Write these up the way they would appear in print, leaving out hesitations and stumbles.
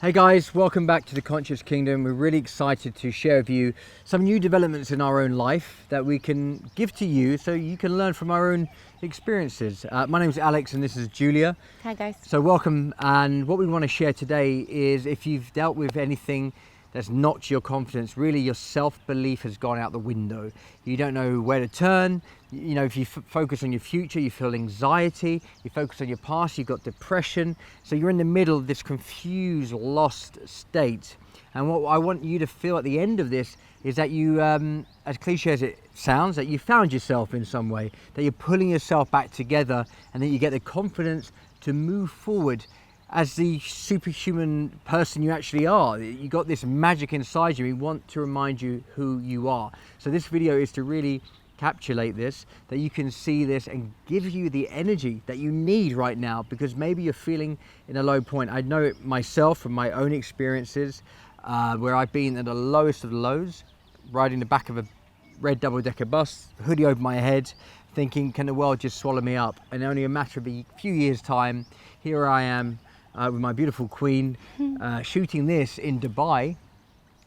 Hey guys, welcome back to the Conscious Kingdom. We're really excited to share with you some new developments in our own life that we can give to you so you can learn from our own experiences. My name is Alex and this is Julia. Hi guys. So welcome, and what we want to share today is if you've dealt with anything that's knocked your confidence, really your self-belief has gone out the window. You don't know where to turn. You know, if you focus on your future, you feel anxiety. You focus on your past, you've got depression. So you're in the middle of this confused, lost state. And what I want you to feel at the end of this is that you, as cliche as it sounds, that you found yourself in some way, that you're pulling yourself back together, and that you get the confidence to move forward as the superhuman person you actually are. You got this magic inside you. We want to remind you who you are. So this video is to really encapsulate this, that you can see this and give you the energy that you need right now, because maybe you're feeling in a low point. I know it myself from my own experiences, where I've been at the lowest of the lows, riding the back of a red double-decker bus, hoodie over my head, thinking, can the world just swallow me up? And only a matter of a few years' time, here I am, with my beautiful queen, shooting this in Dubai,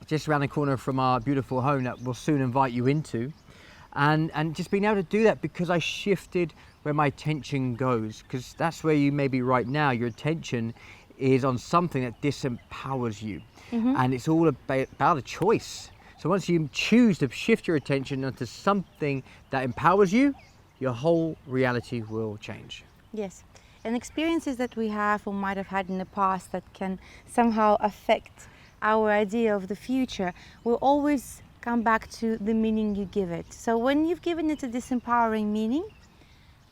just around the corner from our beautiful home that we'll soon invite you into. And just being able to do that because I shifted where my attention goes, because that's where you may be right now. Your attention is on something that disempowers you. And it's all about a choice. So once you choose to shift your attention onto something that empowers you, your whole reality will change. Yes. And experiences that we have or might have had in the past that can somehow affect our idea of the future will always come back to the meaning you give it. So when you've given it a disempowering meaning,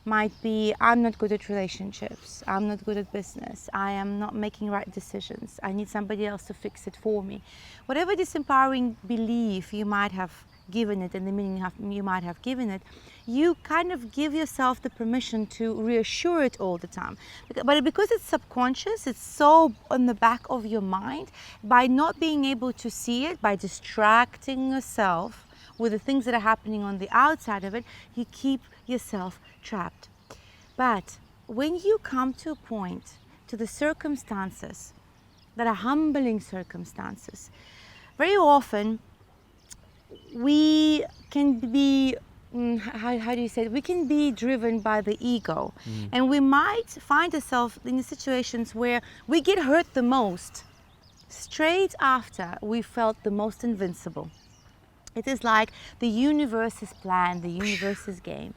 might be, I'm not good at relationships, I'm not good at business, I am not making right decisions, I need somebody else to fix it for me. Whatever disempowering belief you might have given it and the meaning you might have given it, you kind of give yourself the permission to reassure it all the time. But because it's subconscious, it's so on the back of your mind, by not being able to see it, by distracting yourself with the things that are happening on the outside of it, you keep yourself trapped. But when you come to a point, to the circumstances that are humbling circumstances, very often we can be, how do you say it? We can be driven by the ego. And we might find ourselves in situations where we get hurt the most straight after we felt the most invincible. It is like the universe's plan, the universe's game.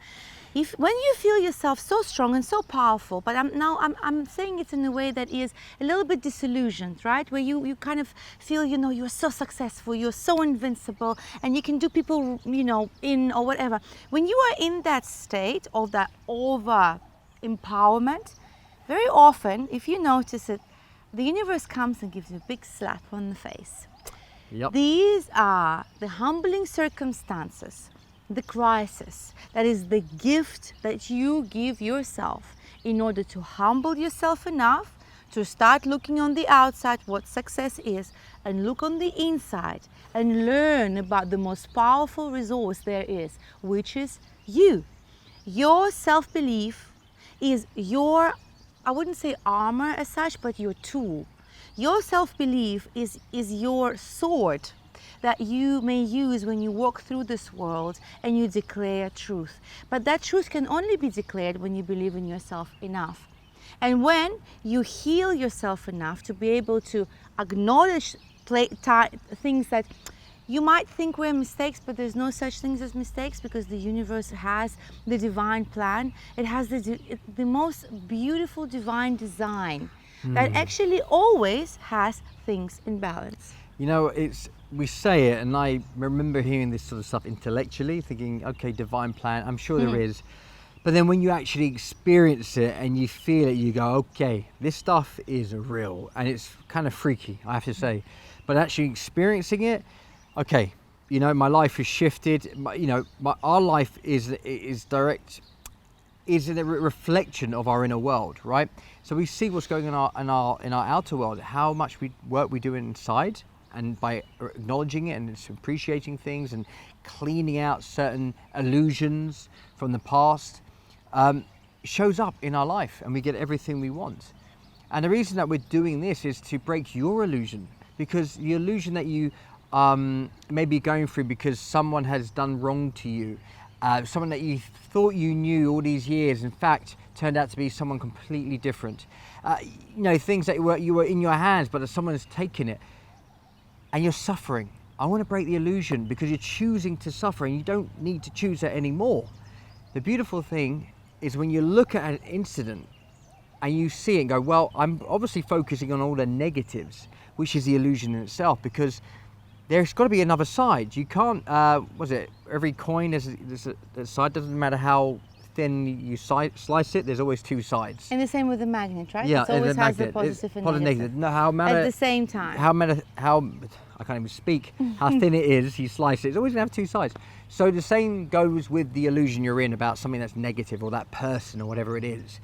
When you feel yourself so strong and so powerful, but I'm saying it in a way that is a little bit disillusioned, right? Where you kind of feel, you know, you're so successful, you're so invincible, and you can do people, you know, in or whatever. When you are in that state of that over empowerment, very often, if you notice it, the universe comes and gives you a big slap on the face. Yep. These are the humbling circumstances, the crisis, that is the gift that you give yourself in order to humble yourself enough to start looking on the outside what success is, and look on the inside and learn about the most powerful resource there is, which is you. Your self-belief is your, I wouldn't say armor as such, but your tool. Your self-belief is your sword that you may use when you walk through this world and you declare truth. But that truth can only be declared when you believe in yourself enough. And when you heal yourself enough to be able to acknowledge things that you might think were mistakes, but there's no such things as mistakes, because the universe has the divine plan. It has the most beautiful divine design that actually always has things in balance. You know, we say it, and I remember hearing this sort of stuff intellectually, thinking, okay, divine plan, I'm sure there is. But then when you actually experience it and you feel it, you go, okay, this stuff is real, and it's kind of freaky, I have to say. But actually experiencing it, okay, you know, my life has shifted. You know, our life is a reflection of our inner world, right? So we see what's going on in our outer world, how much work we do inside, and by acknowledging it and appreciating things and cleaning out certain illusions from the past, shows up in our life, and we get everything we want. And the reason that we're doing this is to break your illusion, because the illusion that you may be going through because someone has done wrong to you, someone that you thought you knew all these years, in fact, turned out to be someone completely different. Things that you were in your hands, but someone has taken it, and you're suffering. I want to break the illusion, because you're choosing to suffer, and you don't need to choose that anymore. The beautiful thing is when you look at an incident and you see it and go, well, I'm obviously focusing on all the negatives, which is the illusion in itself, because there's got to be another side. You can't, every coin there's a side, doesn't matter how thin you slice it, there's always two sides. And the same with the magnet, right? Yeah, it always has the magnet. positive and negative. No, at the same time. How I can't even speak, how thin it is, you slice it, it's always going to have two sides. So the same goes with the illusion you're in about something that's negative, or that person, or whatever it is.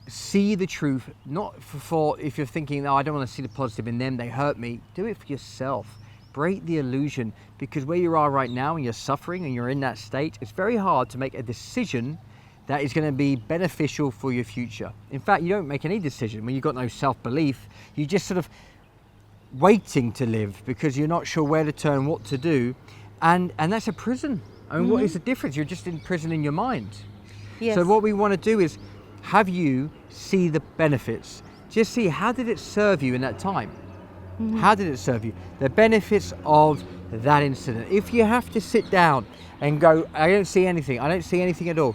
See the truth, not for if you're thinking, no, I don't want to see the positive in them, they hurt me. Do it for yourself. Break the illusion, because where you are right now and you're suffering and you're in that state, it's very hard to make a decision that is going to be beneficial for your future. In fact, you don't make any decision when you've got no self-belief. You just sort of waiting to live, because you're not sure where to turn, what to do, and that's a prison. I mean, what is the difference? You're just in prison in your mind. Yes. So what we want to do is have you see the benefits. Just see, how did it serve you in that time? How did it serve you? The benefits of that incident. If you have to sit down and go, I don't see anything at all,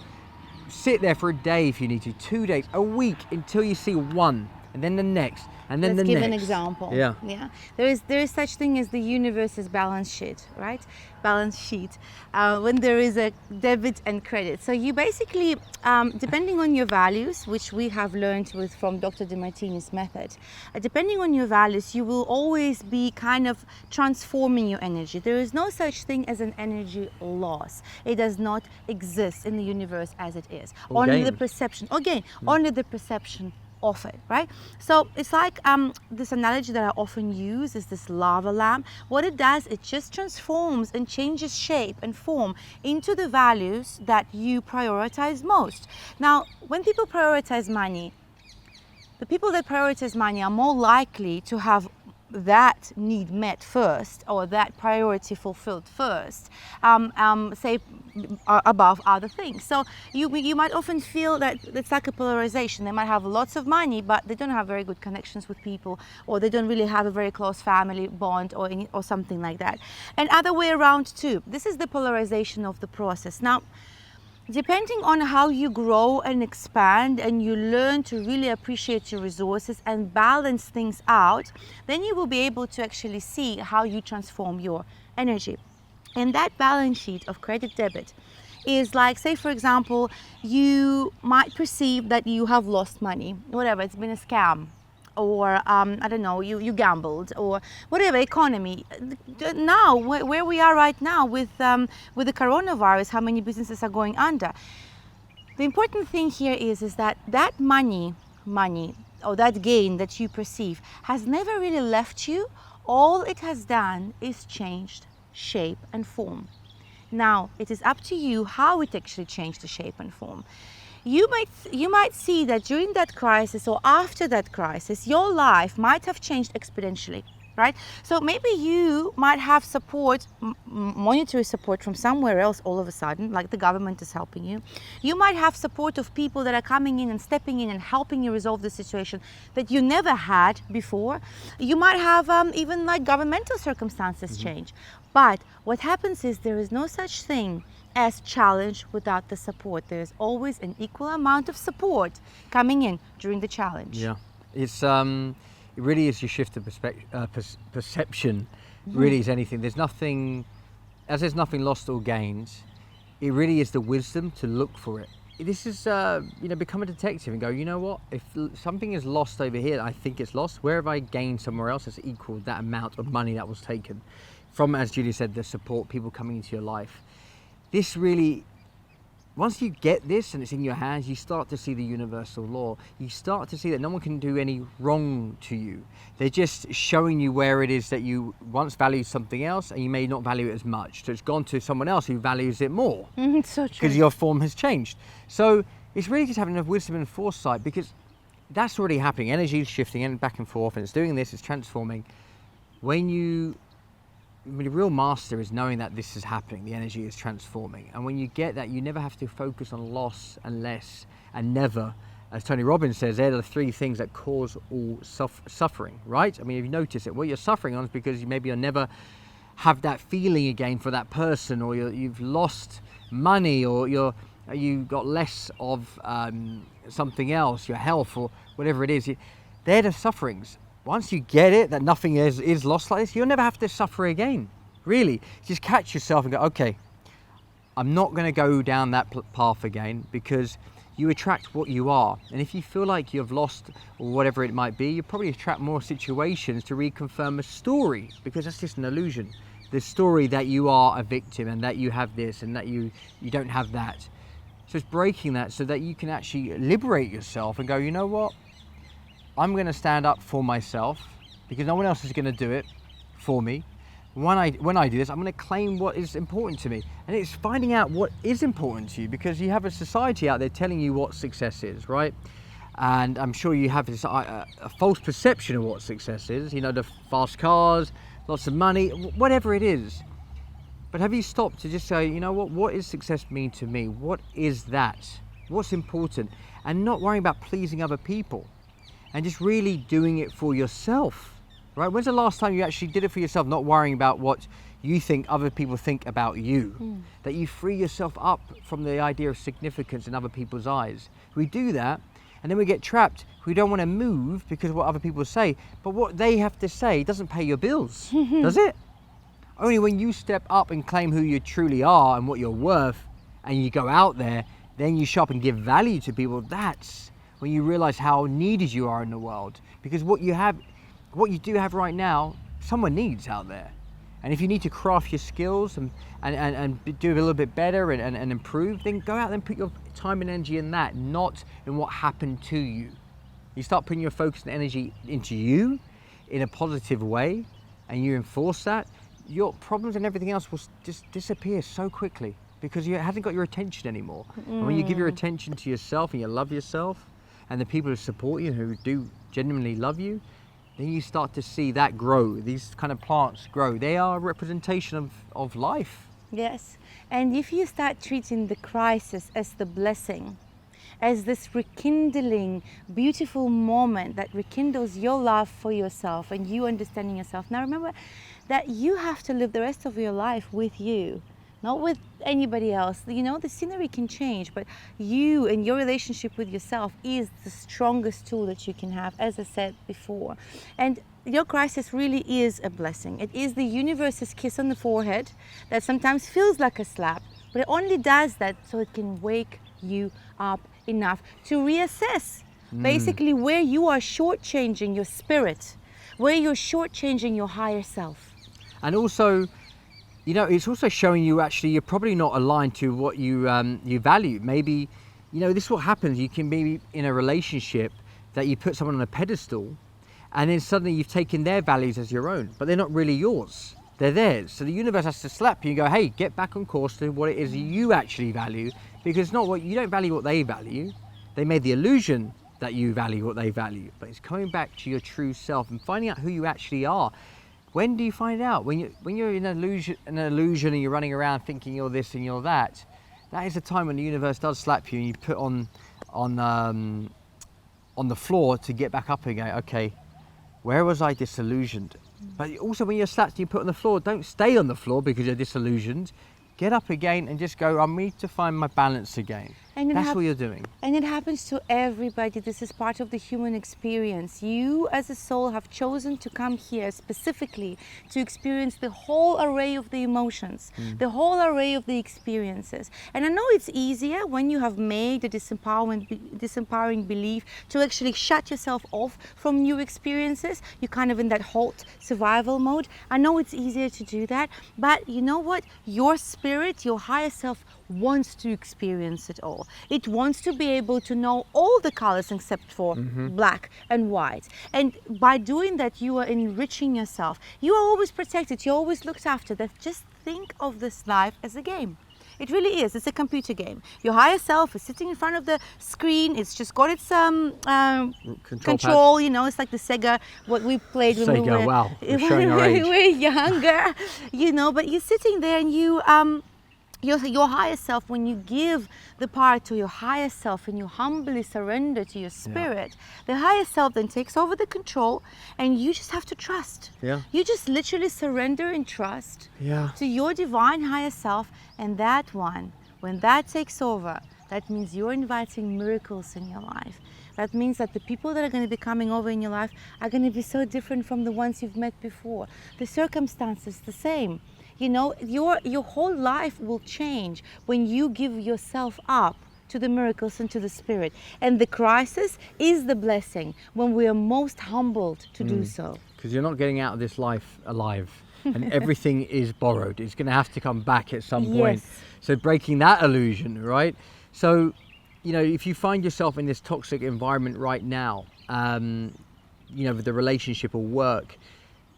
sit there for a day if you need to, 2 days, a week, until you see one, and then the next, and then Let's the give next. an example. Yeah. There is such thing as the universe's balance sheet, right? Balance sheet. When there is a debit and credit. So you basically, depending on your values, which we have learned from Dr. DeMartini's method, depending on your values, you will always be kind of transforming your energy. There is no such thing as an energy loss. It does not exist in the universe as it is. Only the perception. Only the perception of it, right? So it's like this analogy that I often use is this lava lamp. What it does, it just transforms and changes shape and form into the values that you prioritize most. Now, when people prioritize money, the people that prioritize money are more likely to have that need met first, or that priority fulfilled first, above other things. So you might often feel that it's like a polarization. They might have lots of money, but they don't have very good connections with people, or they don't really have a very close family bond, or something like that. And other way around too. This is the polarization of the process. Now, depending on how you grow and expand and you learn to really appreciate your resources and balance things out, then you will be able to actually see how you transform your energy. And that balance sheet of credit debit is like, say for example, you might perceive that you have lost money, whatever, it's been a scam, or I don't know, you gambled, or whatever, economy. Now, where we are right now with the coronavirus, how many businesses are going under. The important thing here is that money, or that gain that you perceive has never really left you. All it has done is changed shape and form. Now, it is up to you how it actually changed the shape and form. You might see that during that crisis or after that crisis, your life might have changed exponentially, right? So maybe you might have support, monetary support from somewhere else all of a sudden, like the government is helping you. You might have support of people that are coming in and stepping in and helping you resolve the situation that you never had before. You might have even like governmental circumstances change. But what happens is there is no such thing as challenge without the support. There is always an equal amount of support coming in during the challenge. Yeah, it's it really is your shift of perception. Really is anything. There's nothing lost or gained. It really is the wisdom to look for it. This is become a detective and go, you know what? If something is lost over here, I think it's lost. Where have I gained somewhere else that's equal that amount of money that was taken from, as Julie said, the support, people coming into your life. This really, once you get this and it's in your hands, you start to see the universal law. You start to see that no one can do any wrong to you. They're just showing you where it is that you once valued something else and you may not value it as much. So it's gone to someone else who values it more. It's so true. Because your form has changed. So it's really just having enough wisdom and foresight, because that's already happening. Energy is shifting and back and forth, and it's doing this, it's transforming. The real master is knowing that this is happening, the energy is transforming. And when you get that, you never have to focus on loss and less and never. As Tony Robbins says, they're the three things that cause all suffering, right? I mean, if you notice it, what you're suffering on is because maybe you'll never have that feeling again for that person, or you've lost money, or you got less of something else, your health, or whatever it is. They're the sufferings. Once you get it, that nothing is lost like this, you'll never have to suffer again. Really, just catch yourself and go, okay, I'm not going to go down that path again, because you attract what you are. And if you feel like you've lost, or whatever it might be, you probably attract more situations to reconfirm a story, because that's just an illusion. The story that you are a victim, and that you have this, and that you don't have that. So it's breaking that so that you can actually liberate yourself and go, you know what? I'm going to stand up for myself, because no one else is going to do it for me. When I do this, I'm going to claim what is important to me. And it's finding out what is important to you, because you have a society out there telling you what success is, right? And I'm sure you have this a false perception of what success is. You know, the fast cars, lots of money, whatever it is. But have you stopped to just say, you know what does success mean to me? What is that? What's important? And not worrying about pleasing other people, and just really doing it for yourself, right? When's the last time you actually did it for yourself, not worrying about what you think other people think about you? That you free yourself up from the idea of significance in other people's eyes. We do that, and then we get trapped. We don't want to move because of what other people say, but what they have to say doesn't pay your bills, does it? Only when you step up and claim who you truly are and what you're worth, and you go out there, then you show up and give value to people. That's when you realize how needed you are in the world. Because what you do have right now, someone needs out there. And if you need to craft your skills and do a little bit better and improve, then go out and put your time and energy in that, not in what happened to you. You start putting your focus and energy into you in a positive way, and you enforce that, your problems and everything else will just disappear so quickly, because it hasn't got your attention anymore. And when you give your attention to yourself and you love yourself, and the people who support you, who do genuinely love you, then you start to see that grow. These kind of plants grow. They are a representation of life. Yes, and if you start treating the crisis as the blessing, as this rekindling, beautiful moment that rekindles your love for yourself and you understanding yourself. Now remember that you have to live the rest of your life with you, not with anybody else. You know, the scenery can change, but you and your relationship with yourself is the strongest tool that you can have, as I said before. And your crisis really is a blessing. It is the universe's kiss on the forehead that sometimes feels like a slap, but it only does that so it can wake you up enough to reassess basically where you are shortchanging your spirit, where you're shortchanging your higher self. And also, you know, it's also showing you actually you're probably not aligned to what you value. Maybe, you know, this is what happens. You can be in a relationship that you put someone on a pedestal, and then suddenly you've taken their values as your own, but they're not really yours. They're theirs. So the universe has to slap you and go, hey, get back on course to what it is you actually value, because not what you don't value what they value. They made the illusion that you value what they value, but it's coming back to your true self and finding out who you actually are. When do you find out? When you're in an illusion and you're running around thinking you're this and you're that. That is the time when the universe does slap you and you put on the floor to get back up again. Okay, where was I disillusioned? But also when you're slapped and you put on the floor, don't stay on the floor because you're disillusioned. Get up again and just go, I need to find my balance again. And that's what you're doing. And it happens to everybody. This is part of the human experience. You as a soul have chosen to come here specifically to experience the whole array of the emotions, the whole array of the experiences. And I know it's easier when you have made a disempowering belief to actually shut yourself off from new experiences. You're kind of in that halt survival mode. I know it's easier to do that, but you know what? Your spirit, your higher self wants to experience it all. It wants to be able to know all the colors except for black and white. And by doing that, you are enriching yourself. You are always protected. You're always looked after. Just think of this life as a game. It really is. It's a computer game. Your higher self is sitting in front of the screen. It's just got its control. You know, it's like the Sega what we played when we were, wow, when showing our age. we were younger. You know, but you're sitting there and you your higher self, when you give the power to your higher self and you humbly surrender to your spirit, the higher self then takes over the control, and you just have to trust. You just literally surrender and trust to your divine higher self, and that one, when that takes over, that means you're inviting miracles in your life. That means that the people that are going to be coming over in your life are going to be so different from the ones you've met before. The circumstances the same. You know, your whole life will change when you give yourself up to the miracles and to the Spirit. And the crisis is the blessing when we are most humbled to do so. Because you're not getting out of this life alive, and everything is borrowed. It's going to have to come back at some point. So breaking that illusion, right? So, you know, if you find yourself in this toxic environment right now, you know, with the relationship or work,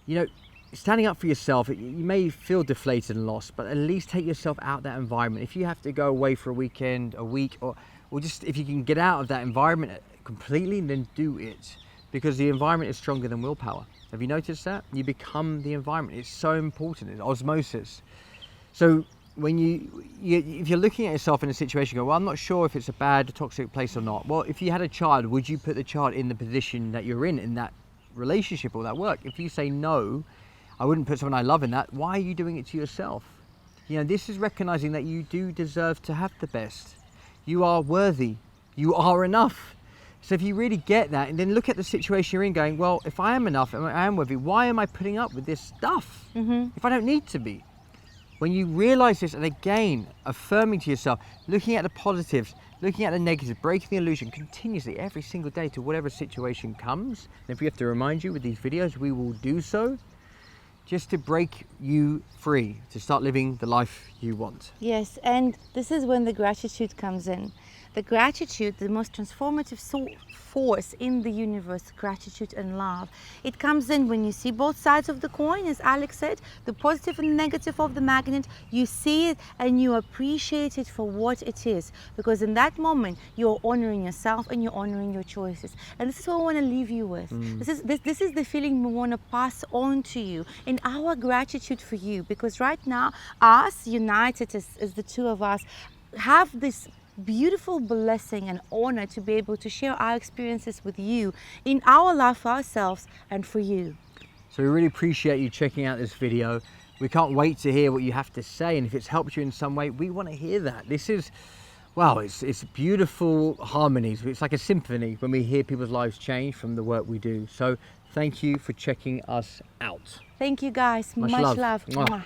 you know, standing up for yourself, you may feel deflated and lost, but at least take yourself out of that environment. If you have to go away for a weekend, a week, or just if you can get out of that environment completely, then do it. Because the environment is stronger than willpower. Have you noticed that? You become the environment. It's so important. It's osmosis. So when if you're looking at yourself in a situation, you go, well, I'm not sure if it's a bad, toxic place or not. Well, if you had a child, would you put the child in the position that you're in that relationship or that work? If you say no, I wouldn't put someone I love in that. Why are you doing it to yourself? You know, this is recognizing that you do deserve to have the best. You are worthy. You are enough. So if you really get that, and then look at the situation you're in going, well, if I am enough, I am worthy, why am I putting up with this stuff if I don't need to be? When you realize this, and again, affirming to yourself, looking at the positives, looking at the negatives, breaking the illusion continuously every single day to whatever situation comes. And if we have to remind you with these videos, we will do so. Just to break you free, to start living the life you want. Yes, and this is when the gratitude comes in. The gratitude, the most transformative force in the universe, gratitude and love. It comes in when you see both sides of the coin, as Alex said, the positive and negative of the magnet. You see it and you appreciate it for what it is. Because in that moment, you're honoring yourself and you're honoring your choices. And this is what I want to leave you with. This is the feeling we want to pass on to you in our gratitude for you. Because right now, us, united as the two of us, have this beautiful blessing and honor to be able to share our experiences with you in our life for ourselves and for you. So we really appreciate you checking out this video. We can't wait to hear what you have to say, and if it's helped you in some way, we want to hear that. This is, wow, it's beautiful harmonies. It's like a symphony when we hear people's lives change from the work we do. So thank you for checking us out. Thank you guys. Much love. Mwah.